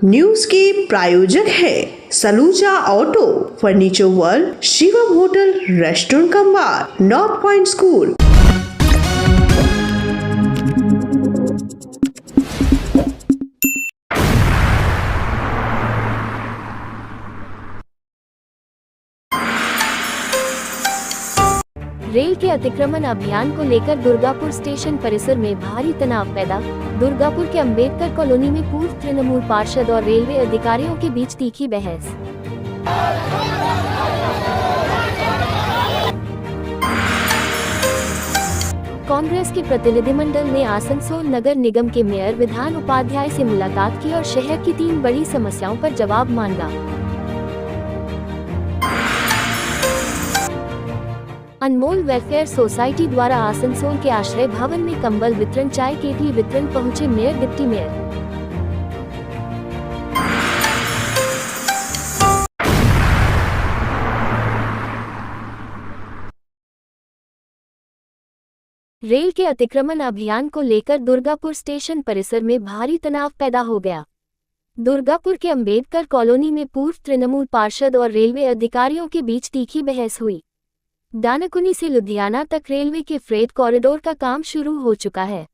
News के प्रायोजक है Saluja auto, furniture world, Shivam hotel, restaurant cum bar, north point school. Rail के अतिक्रमण अभियान को लेकर दुर्गापुर स्टेशन परिसर में भारी तनाव पैदा। दुर्गापुर के अंबेडकर कॉलोनी में पूर्व तृणमूल पार्षद और रेलवे अधिकारियों के बीच तीखी बहस। कांग्रेस के प्रतिनिधिमंडल ने आसनसोल नगर निगम के मेयर विधान उपाध्याय से मुलाकात की और शहर की 3 बड़ी समस्याओं पर जवाब मांगा। अनमोल वेलफेयर सोसाइटी द्वारा आसनसोल के आश्रय भवन में कंबल वितरण, चाय केतली वितरण पहुंचे मेयर, डिप्टी मेयर। रेल के अतिक्रमण अभियान को लेकर दुर्गापुर स्टेशन परिसर में भारी तनाव पैदा हो गया। दुर्गापुर के अंबेडकर कॉलोनी में पूर्व तृणमूल पार्षद और रेलवे अधिकारियों के बीच तीखी बहस हुई। दानाकुनी से लुधियाना तक रेलवे के फ्रेट कॉरिडोर का काम शुरू हो चुका है।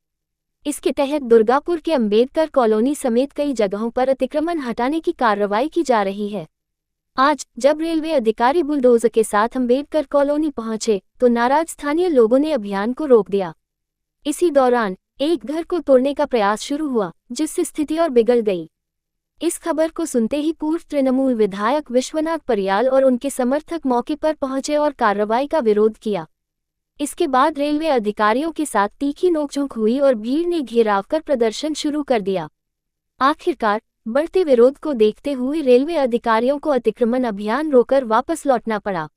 इसके तहत दुर्गापुर के अंबेडकर कॉलोनी समेत कई जगहों पर अतिक्रमण हटाने की कार्रवाई की जा रही है। आज जब रेलवे अधिकारी बुलडोजर के साथ अंबेडकर कॉलोनी पहुंचे तो नाराज स्थानीय लोगों ने अभियान को रोक दिया। इसी दौरान एक घर को तोड़ने का प्रयास शुरू हुआ, जिससे स्थिति और बिगड़ गई। इस खबर को सुनते ही पूर्व तृणमूल विधायक विश्वनाथ परियाल और उनके समर्थक मौके पर पहुंचे और कार्रवाई का विरोध किया। इसके बाद रेलवे अधिकारियों के साथ तीखी नोकझोंक हुई और भीड़ ने घेराव कर प्रदर्शन शुरू कर दिया। आखिरकार बढ़ते विरोध को देखते हुए रेलवे अधिकारियों को अतिक्रमण अभियान रोककर वापस लौटना पड़ा।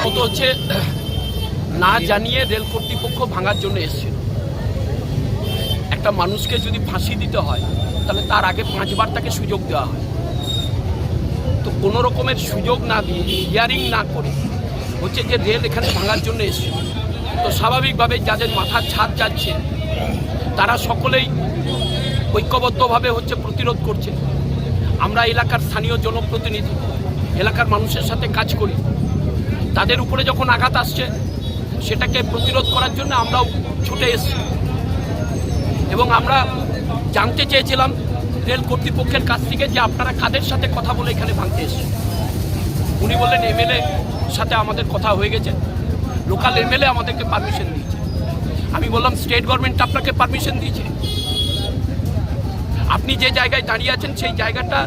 তো হচ্ছে না জানিয়ে রেল কর্তৃপক্ষ ভাঙার জন্য এসেছিল। একটা মানুষকে যদি ফাঁসি দিতে হয় তাহলে তার আগে 5 বার তাকে সুযোগ দেওয়া হয়। তো কোনো রকমের সুযোগ না দিয়ে, হিয়ারিং না করে হচ্ছে যে রেল এখানে ভাঙার জন্য এসেছিল। তো স্বাভাবিকভাবে যাদের মাথার ছাদ যাচ্ছে তারা সকলেই ঐক্যবদ্ধভাবে হচ্ছে প্রতিরোধ করছে। আমরা এলাকার স্থানীয় জনপ্রতিনিধি, এলাকার মানুষের সাথে কাজ করি। তাদের উপরে যখন আঘাত আসছে সেটাকে প্রতিরোধ করার জন্য আমরাও ছুটে এসেছি এবং আমরা জানতে চেয়েছিলাম রেল কর্তৃপক্ষের কাছ থেকে যে আপনারা কাদের সাথে কথা বলে এখানে ভাঙতে এসেছেন। উনি বললেন এমএলএ সাথে আমাদের কথা হয়ে গেছে, লোকাল এমএলএ আমাদেরকে পারমিশন দিয়েছে। আমি বললাম স্টেট গভর্নমেন্ট আপনাকে পারমিশন দিয়েছে? আপনি যে জায়গায় দাঁড়িয়ে আছেন সেই জায়গাটা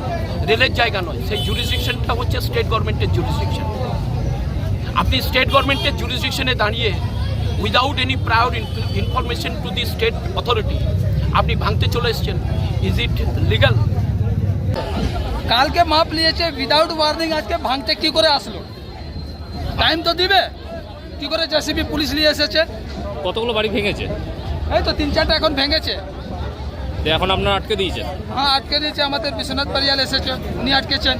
রেলের জায়গা নয়, সেই জুরিসডিকশনটা হচ্ছে স্টেট গভর্নমেন্টের জুরিসডিকশন। আপনি স্টেট গভর্নমেন্টের জুরিসডিকশনে দাঁড়িয়ে without any prior information to the state authority আপনি ভাঙতে চলে এসেছেন। Is it legal? কালকে মাপ নিয়েছে উইদাউট ওয়ার্নিং, আজকে ভাঙতে কি করে আসলো? টাইম তো দিবে। কি করে জেসিবি পুলিশ নিয়ে এসেছে? কতগুলো বাড়ি ভেঙেছে? এই তো 3-4টা এখন ভেঙেছে। এখন আপনারা আটকে দিয়েছেন? হ্যাঁ, আটকে দিয়েছে। আমাদের বিশ্বনাথ পারিয়াল এসেছে, উনি আটকেছেন।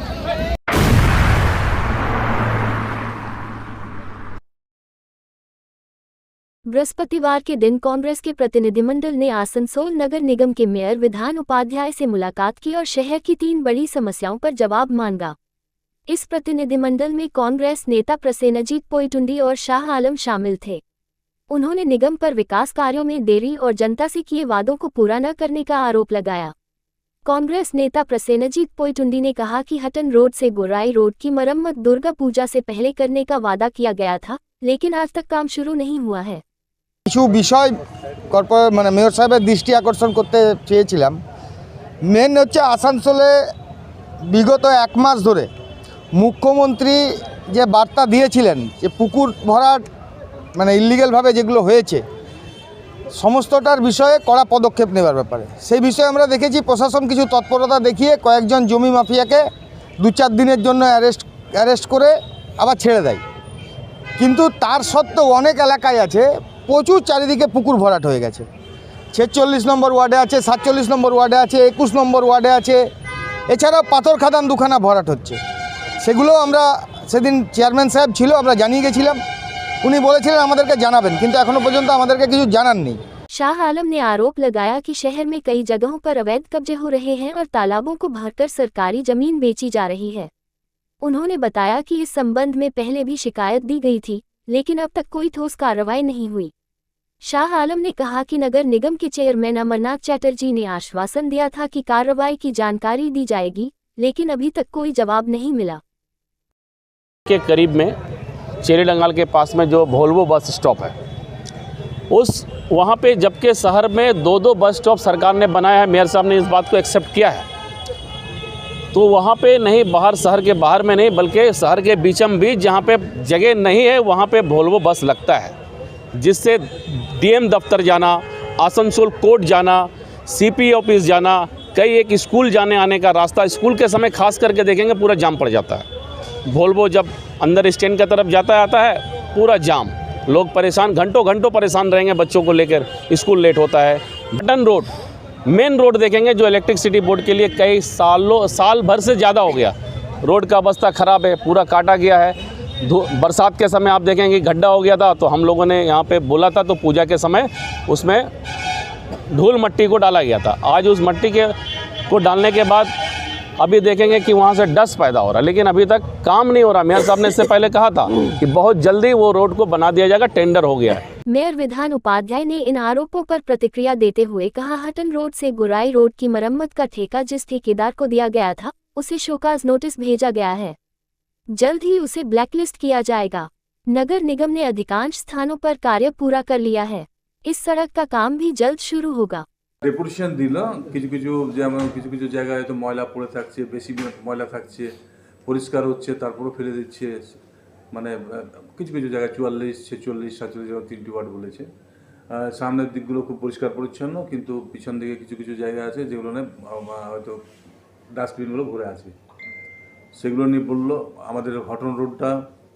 बृहस्पतिवार के दिन कांग्रेस के प्रतिनिधिमंडल ने आसनसोल नगर निगम के मेयर विधान उपाध्याय से मुलाकात की और शहर की 3 बड़ी समस्याओं पर जवाब मांगा। इस प्रतिनिधिमंडल में कांग्रेस नेता प्रसेनजीत पोईटुंडी और शाह आलम शामिल थे। उन्होंने निगम पर विकास कार्यों में देरी और जनता से किए वादों को पूरा न करने का आरोप लगाया। कांग्रेस नेता प्रसेनजीत पोईटुंडी ने कहा कि हटन रोड से गोराई रोड की मरम्मत दुर्गा पूजा से पहले करने का वादा किया गया था, लेकिन आज तक काम शुरू नहीं हुआ है। কিছু বিষয় মেয়র সাহেবের দৃষ্টি আকর্ষণ করতে চেয়েছিলাম। মেন হচ্ছে আসানসোলে বিগত 1 মাস ধরে মুখ্যমন্ত্রী যে বার্তা দিয়েছিলেন যে পুকুর ভরাট ইলিগ্যালভাবে যেগুলো হয়েছে সমস্তটার বিষয়ে কড়া পদক্ষেপ নেওয়ার ব্যাপারে, সেই বিষয়ে আমরা দেখেছি প্রশাসন কিছু তৎপরতা দেখিয়ে কয়েকজন জমি মাফিয়াকে 2-4 দিনের জন্য অ্যারেস্ট করে আবার ছেড়ে দেয়। কিন্তু তার সত্ত্বেও অনেক এলাকায় আছে প্রচুর চারিদিকে পুকুর ভরাট হয়ে গেছে। 46 নম্বর ওয়ার্ডে আছে, 47 নম্বর ওয়ার্ডে আছে, 21 নম্বর ওয়ার্ডে আছে, এছাড়াও পাথর খাদান দুখানা ভরাট হচ্ছে, সেগুলো আমরা সেদিন চেয়ারম্যান সাহেব ছিল, আমরা জানিয়ে গেছিলাম, উনি বলেছিলেন আমাদেরকে জানাবেন, কিন্তু এখনও পর্যন্ত আমাদেরকে কিছু জানাননি। शाह आलम ने आरोप लगाया कि शहर में कई जगहों पर अवैध कब्जे हो रहे हैं और तालाबों को भरकर सरकारी जमीन बेची जा रही है। उन्होंने बताया कि इस संबंध में पहले भी शिकायत दी गई थी, लेकिन अब तक कोई ठोस कार्रवाई नहीं हुई। शाह आलम ने कहा कि नगर निगम के चेयरमैन अमरनाथ चैटर्जी ने आश्वासन दिया था कि कार्रवाई की जानकारी दी जाएगी, लेकिन अभी तक कोई जवाब नहीं मिला। के करीब में चेरी डंगाल के पास में जो वोल्वो बस स्टॉप है, उस वहाँ पे जबकि शहर में 2 बस स्टॉप सरकार ने बनाया है, मेयर साहब ने इस बात को एक्सेप्ट किया है, तो वहाँ पे नहीं, बाहर शहर के बाहर में नहीं बल्कि शहर के बीचम बीच जहाँ पे जगह नहीं है वहाँ पे वोल्वो बस लगता है, जिससे डीएम दफ्तर जाना, आसनसोल कोर्ट जाना, सीपी ऑफिस जाना, कई एक स्कूल जाने आने का रास्ता, स्कूल के समय खास करके देखेंगे पूरा जाम पड़ जाता है। वोल्वो जब अंदर स्टैंड की तरफ जाता है पूरा जाम, लोग परेशान, घंटों घंटों परेशान रहेंगे, बच्चों को लेकर स्कूल लेट होता है। बटन रोड मेन रोड देखेंगे जो इलेक्ट्रिसिटी बोर्ड के लिए कई साल भर से ज़्यादा हो गया, रोड का अवस्था ख़राब है, पूरा काटा गया है। बरसात के समय आप देखेंगे गड्ढा हो गया था, तो हम लोगों ने यहाँ पे बोला था, तो पूजा के समय उसमें धूल मट्टी को डाला गया था। आज उस मट्टी को डालने के बाद अभी देखेंगे कि वहाँ से डस्ट पैदा हो रहा है, लेकिन अभी तक काम नहीं हो रहा। मेयर साहब ने इससे पहले कहा था कि बहुत जल्दी वो रोड को बना दिया जाएगा, टेंडर हो गया है। मेयर विधान उपाध्याय ने इन आरोपों पर प्रतिक्रिया देते हुए कहा, हटन रोड से गुराई रोड की मरम्मत का ठेका जिस ठेकेदार को दिया गया था उसे शोकाज नोटिस भेजा गया है, जल्द ही उसे ब्लैकलिस्ट किया जाएगा। नगर निगम ने अधिकांश स्थानों पर कार्य पूरा कर लिया है, इस सड़क का काम भी जल्द शुरू होगा। ডেপুটেশন দিল, কিছু কিছু যেমন কিছু কিছু জায়গায় হয়তো ময়লা পড়ে থাকছে, বেশি ময়লা থাকছে, পরিষ্কার হচ্ছে তারপরেও ফেলে দিচ্ছে, মানে কিছু কিছু জায়গায় 44, 46, 47 3টি ওয়ার্ড বলেছে। সামনের দিকগুলো খুব পরিষ্কার পরিচ্ছন্ন, কিন্তু পিছন দিকে কিছু কিছু জায়গা আছে যেগুলো হয়তো ডাস্টবিনগুলো ভরে আছে, সেগুলো নিয়ে বললো। আমাদের হটন রোডটা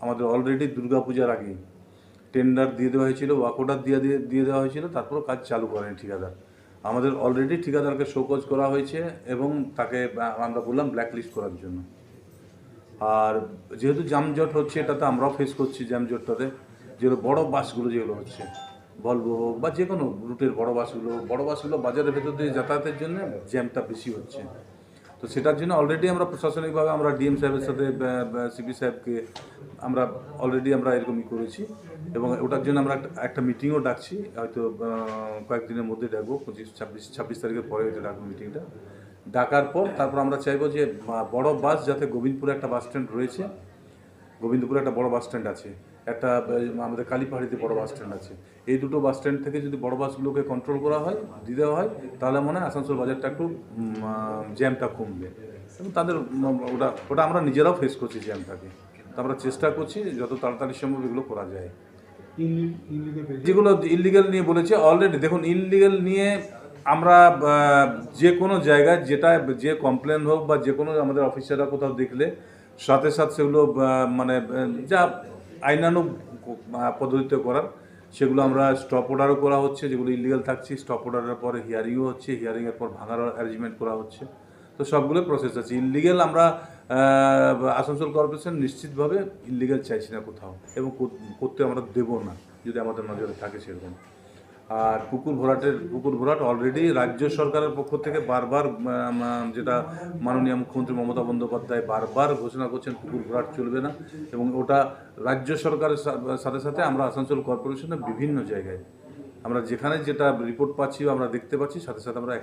আমাদের অলরেডি দুর্গাপূজার আগে টেন্ডার দিয়ে দেওয়া হয়েছিল, ওয়ার্ক অর্ডার দিয়ে দেওয়া হয়েছিল, তারপরও কাজ চালু করেনি ঠিকাদার। আমাদের অলরেডি ঠিকাদারকে শোকজ করা হয়েছে এবং তাকে আমরা বললাম ব্ল্যাকলিস্ট করার জন্য। আর যেহেতু যানজট হচ্ছে, এটাতে আমরাও ফেস করছি যানজটটাতে, যেগুলো বড় বাসগুলো যেগুলো হচ্ছে, ভলভো হোক বা যে কোনো রুটের বড় বাসগুলো বাজারের ভেতর দিয়ে যাতায়াতের জন্য জ্যামটা বেশি হচ্ছে। তো সেটার জন্য অলরেডি আমরা প্রশাসনিকভাবে আমরা ডিএম সাহেবের সাথে সিপি সাহেবকে আমরা অলরেডি এরকমই করেছি, এবং ওটার জন্য আমরা একটা মিটিংও ডাকছি, হয়তো কয়েকদিনের মধ্যে ডাকবো, 26 তারিখের পরে হয়তো ডাকবো মিটিংটা। ডাকার পর তারপর আমরা চাইবো যে বড় বাস, যাতে গোবিন্দপুরে একটা বাস স্ট্যান্ড রয়েছে, গোবিন্দপুরে একটা বড় বাস স্ট্যান্ড আছে, একটা আমাদের কালীপাহাড়িতে বড় বাস স্ট্যান্ড আছে, এই দুটো বাস স্ট্যান্ড থেকে যদি বড় বাসগুলোকে কন্ট্রোল করা হয়, দিয়ে দেওয়া হয়, তাহলে মনে হয় আসানসোল বাজারটা একটু জ্যামটা কমবে। এবং তাদের ওটা আমরা নিজেরাও ফেস করছি জ্যামটাকে, তো আমরা চেষ্টা করছি যত তাড়াতাড়ি সম্ভব এগুলো করা যায়। যেগুলো ইললিগাল নিয়ে বলেছে অলরেডি, দেখুন ইললিগাল নিয়ে আমরা যে কোনো জায়গায় যে কমপ্লেন হোক বা যে কোনো আমাদের অফিসাররা কোথাও দেখলে সাথে সাথে সেগুলো মানে যা আইনানুগ পদ্ধতিতে করার, সেগুলো আমরা স্টপ অর্ডারও করা হচ্ছে, যেগুলো ইললিগাল থাকছে স্টপ অর্ডারের পরে হিয়ারিংও হচ্ছে, হিয়ারিংয়ের পর ভাঙার অ্যারেঞ্জমেন্ট করা হচ্ছে। তো সবগুলো প্রসেস আছে। ইললিগাল আমরা আসানসোল কর্পোরেশন নিশ্চিতভাবে ইললিগাল চাইছি না কোথাও, এবং করতে আমরা দেবো না যদি আমাদের নজরে থাকে সেরকম। আর পুকুর ভরাট অলরেডি রাজ্য সরকারের পক্ষ থেকে বারবার, যেটা মাননীয় মুখ্যমন্ত্রী মমতা বন্দ্যোপাধ্যায় বারবার ঘোষণা করছেন, পুকুর ভরাট চলবে না, এবং ওটা রাজ্য সরকারের সাথে সাথে আমরা আসানসোল কর্পোরেশনের বিভিন্ন জায়গায় আমরা যেখানে যেটা রিপোর্ট পাচ্ছি আমরা দেখতে পাচ্ছি, সাথে সাথে আমরা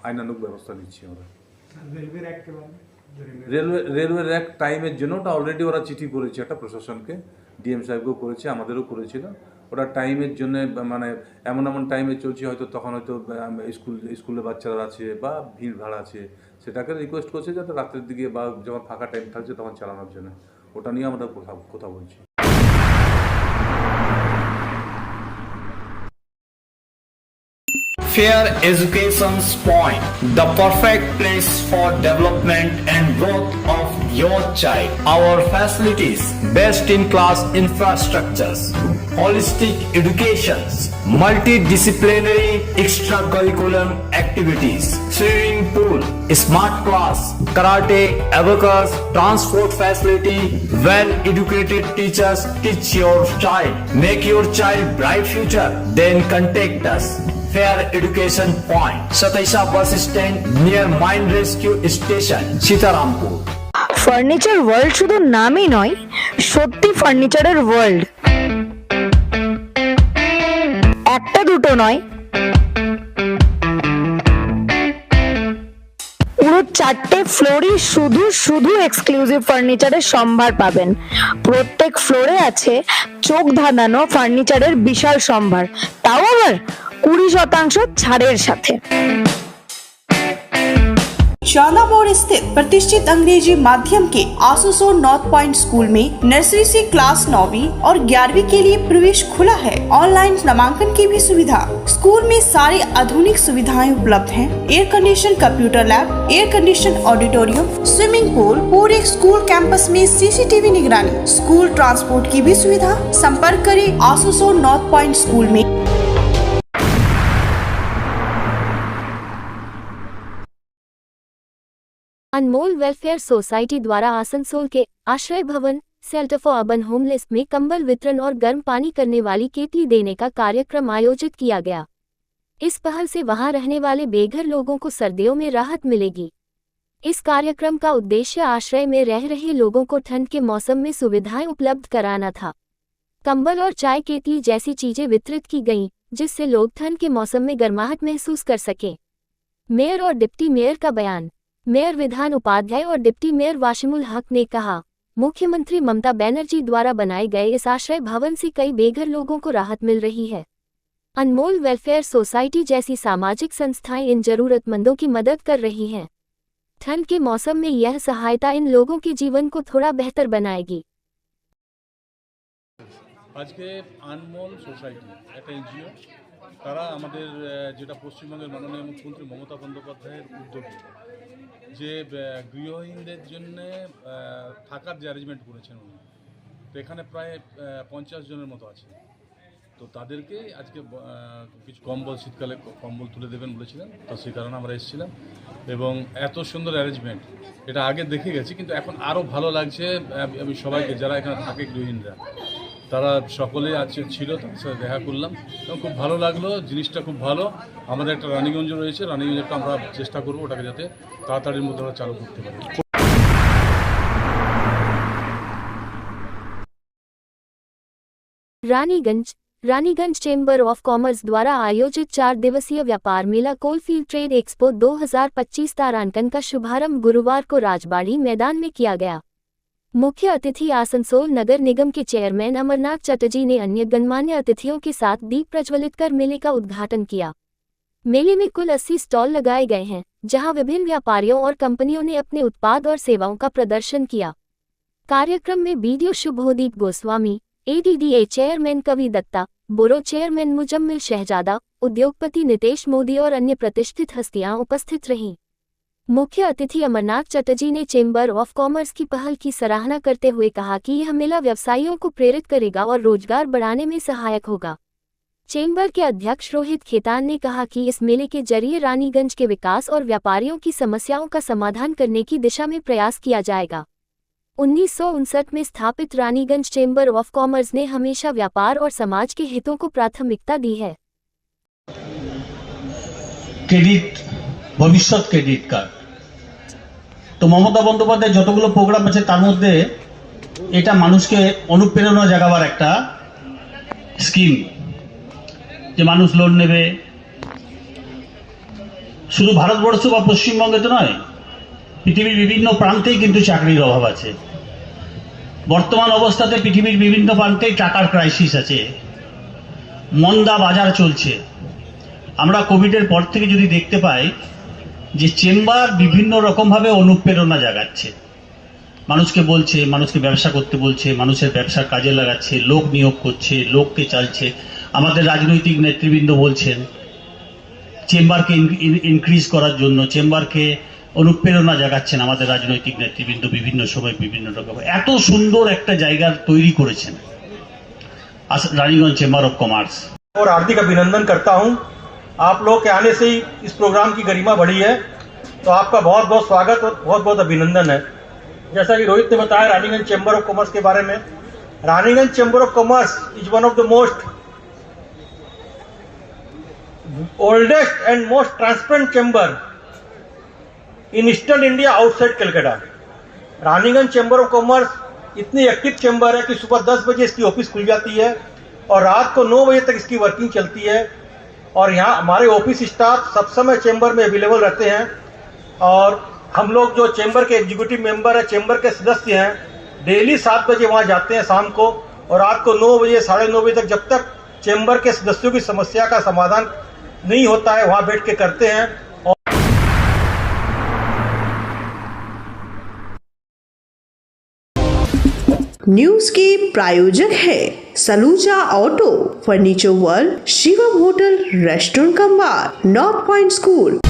আইনানুগ ব্যবস্থা নিচ্ছি। আমরা রেলওয়ে র্যাক টাইমের জন্য ওটা অলরেডি ওরা চিঠি করেছে একটা প্রশাসনকে, ডিএম সাহেবকেও করেছে, আমাদেরও করেছিল। ওরা টাইমের জন্য মানে এমন টাইমে চলছে, হয়তো তখন হয়তো স্কুলে বাচ্চারা আছে বা ভিড় ভাড় আছে, সেটাকে রিকোয়েস্ট করছে যাতে রাতের দিকে বা যখন ফাঁকা টাইম থাকছে তখন চালানোর জন্য। ওটা নিয়ে আমরা কথা বলছি। Fair Education's Point, the perfect place for development and growth of your child. Our facilities, best in class infrastructures, holistic educations, multidisciplinary extracurricular activities, swimming pool, smart class, karate, abacus, transport facility, well educated teachers teach your child. Make your child bright future. Then contact us. Fair Education Point, Sataisha Bus Stand near Mine Rescue Station, Sitarampur. Furniture world শুধু নামই নয়, সত্যি ফার্নিচারের world. একটা দুটো নয়, পুরো 4টে ফ্লোরই শুধু শুধু এক্সক্লুসিভ ফার্নিচারের সম্ভার পাবেন। প্রত্যেক ফ্লোরে আছে চোখ ধাঁধানো ফার্নিচারের বিশাল সম্ভার, তাও আবার 20% ছাড়ের সাথে। शाला मोड़ स्थित प्रतिष्ठित अंग्रेजी माध्यम के आसुसो नॉर्थ पॉइंट स्कूल में नर्सरी से क्लास 9वीं और 11वीं के लिए प्रवेश खुला है। ऑनलाइन नामांकन की भी सुविधा। स्कूल में सारी आधुनिक सुविधाएं उपलब्ध हैं। Air condition computer lab, air condition auditorium, swimming pool, पूरे स्कूल कैंपस में CCTV निगरानी, स्कूल ट्रांसपोर्ट की भी सुविधा। संपर्क करें आसुसो नॉर्थ पॉइंट स्कूल में। अनमोल वेलफेयर सोसाइटी द्वारा आसनसोल के आश्रय भवन सेल्टर फॉर अर्बन होमलेस में कंबल वितरण और गर्म पानी करने वाली केतली देने का कार्यक्रम आयोजित किया गया। इस पहल से वहां रहने वाले बेघर लोगों को सर्दियों में राहत मिलेगी। इस कार्यक्रम का उद्देश्य आश्रय में रह रहे लोगों को ठंड के मौसम में सुविधाएं उपलब्ध कराना था। कंबल और चाय केतली जैसी चीजें वितरित की गईं, जिससे लोग ठंड के मौसम में गर्माहट महसूस कर सकें। मेयर और डिप्टी मेयर का बयान। मेयर विधान उपाध्याय और डिप्टी मेयर वाशिमुल हक ने कहा, मुख्यमंत्री ममता बनर्जी द्वारा बनाए गए इस आश्रय भवन से कई बेघर लोगों को राहत मिल रही है। अनमोल वेलफेयर सोसाइटी जैसी सामाजिक संस्थाएं इन जरूरतमंदों की मदद कर रही हैं। ठंड के मौसम में यह सहायता इन लोगों के जीवन को थोड़ा बेहतर बनाएगी। আজকে আনমোল সোসাইটি একটা এনজিও, তারা আমাদের যেটা পশ্চিমবঙ্গের মাননীয় মুখ্যমন্ত্রী মমতা বন্দ্যোপাধ্যায়ের উদ্যোগে যে গৃহহীনদের জন্য থাকার যে অ্যারেঞ্জমেন্ট করেছেন উনি, তো এখানে প্রায় 50 জনের মতো আছে। তো তাদেরকে আজকে কিছু কম্বল, শীতকালে কম্বল তুলে দেবেন বলেছিলেন, তো সেই কারণে আমরা এসেছিলাম। এবং এত সুন্দর অ্যারেঞ্জমেন্ট এটা আগে দেখে গেছি, কিন্তু এখন আরও ভালো লাগছে। আমি সবাইকে যারা এখানে থাকে গৃহহীনরা, তারা সকলে আছে ছিল, তাদের সাথে দেখা করলাম এবং খুব ভালো লাগলো। জিনিসটা খুব ভালো। আমাদের একটা রানীগঞ্জ রয়েছে, রানীগঞ্জটা আমরা চেষ্টা করবো ওটাকে যাতে তাড়াতাড়ির মধ্যে আমরা চালু করতে পারি। रानीगंज चेंबर ऑफ कॉमर्स द्वारा आयोजित 4 दिवसीय व्यापार मेला कोलफील्ड ट्रेड एक्सपो 2025 तारांकन का शुभारंभ गुरुवार को राजबाड़ी मैदान में किया गया। मुख्य अतिथि आसनसोल नगर निगम के चेयरमैन अमरनाथ चटर्जी ने अन्य गणमान्य अतिथियों के साथ दीप प्रज्वलित कर मेले का उद्घाटन किया। मेले में कुल 80 स्टॉल लगाए गए हैं, जहां विभिन्न व्यापारियों और कंपनियों ने अपने उत्पाद और सेवाओं का प्रदर्शन किया। कार्यक्रम में BDO Shubhodeep Goswami, ADDA chairman कवि दत्ता, बोरो चेयरमैन मुजम्मिल शहजादा, उद्योगपति नितेश मोदी और अन्य प्रतिष्ठित हस्तियां उपस्थित रहीं। मुख्य अतिथि अमरनाथ चटर्जी ने चेंबर ऑफ कॉमर्स की पहल की सराहना करते हुए कहा कि यह मेला व्यवसायियों को प्रेरित करेगा और रोजगार बढ़ाने में सहायक होगा। चेंबर के अध्यक्ष रोहित खेतान ने कहा कि इस मेले के जरिए रानीगंज के विकास और व्यापारियों की समस्याओं का समाधान करने की दिशा में प्रयास किया जाएगा। 1959 में स्थापित रानीगंज चेंबर ऑफ कॉमर्स ने हमेशा व्यापार और समाज के हितों को प्राथमिकता दी है। ক্রেডিট, ভবিষ্যৎ ক্রেডিট কার্ড, তো মমতা বন্দ্যোপাধ্যায় যতগুলো প্রোগ্রাম আছে তার মধ্যে এটা মানুষকে অনুপ্রেরণা জাগাবার একটা স্কিম, যে মানুষ লোন নেবে। শুধু ভারতবর্ষ বা পশ্চিমবঙ্গে তো নয়, পৃথিবীর বিভিন্ন প্রান্তেই কিন্তু চাকরির অভাব আছে। বর্তমান অবস্থাতে পৃথিবীর বিভিন্ন প্রান্তেই টাকার ক্রাইসিস আছে, মন্দা বাজার চলছে। আমরা কোভিডের পর থেকে যদি দেখতে পাই যে চেম্বার বিভিন্ন রকমভাবে অনুপ্রেরণা জাগাচ্ছে, মানুষকে বলছে, মানুষকে ব্যবসা করতে বলছে, মানুষের ব্যবসার কাজে লাগাচ্ছে, লোক নিয়োগ করছে, লোককে চালছে। আমাদের রাজনৈতিক নেতৃবৃন্দ বলছেন চেম্বারকে ইনক্রিজ করার জন্য, চেম্বারকে অনুপ্রেরণা জাগাচ্ছেন আমাদের রাজনৈতিক নেতৃবৃন্দ বিভিন্ন সময় বিভিন্ন রকম এত সুন্দর একটা জায়গা তৈরি করেছেন रानीगंज चेंबर ऑफ कॉमर्स। और हार्दिक अभिनंदन करता हूं। आप लोग के आने से ही इस प्रोग्राम की गरिमा बढ़ी है, तो आपका बहुत बहुत स्वागत और बहुत बहुत अभिनंदन है। जैसा कि रोहित ने बताया रानीगंज चेंबर ऑफ कॉमर्स के बारे में, Raniganj chamber of commerce is one of the most oldest and most transparent chamber in eastern India outside Calcutta. Raniganj chamber of commerce इतनी एक्टिव चेंबर है कि सुबह 10 बजे इसकी ऑफिस खुल जाती है और रात को 9 बजे तक इसकी वर्किंग चलती है। और यहाँ हमारे ऑफिस स्टाफ सब समय चेंबर में अवेलेबल रहते हैं। और हम लोग जो चेंबर के एग्जीक्यूटिव मेंबर है, चेंबर के सदस्य हैं, डेली 7 बजे वहाँ जाते हैं शाम को, और रात को 9 बजे 9:30 बजे तक जब तक चेंबर के सदस्यों की समस्या का समाधान नहीं होता है वहाँ बैठ के करते हैं। न्यूज के प्रायोजक है Saluja auto, furniture world, Shivam hotel, restaurant cum bar, north point school.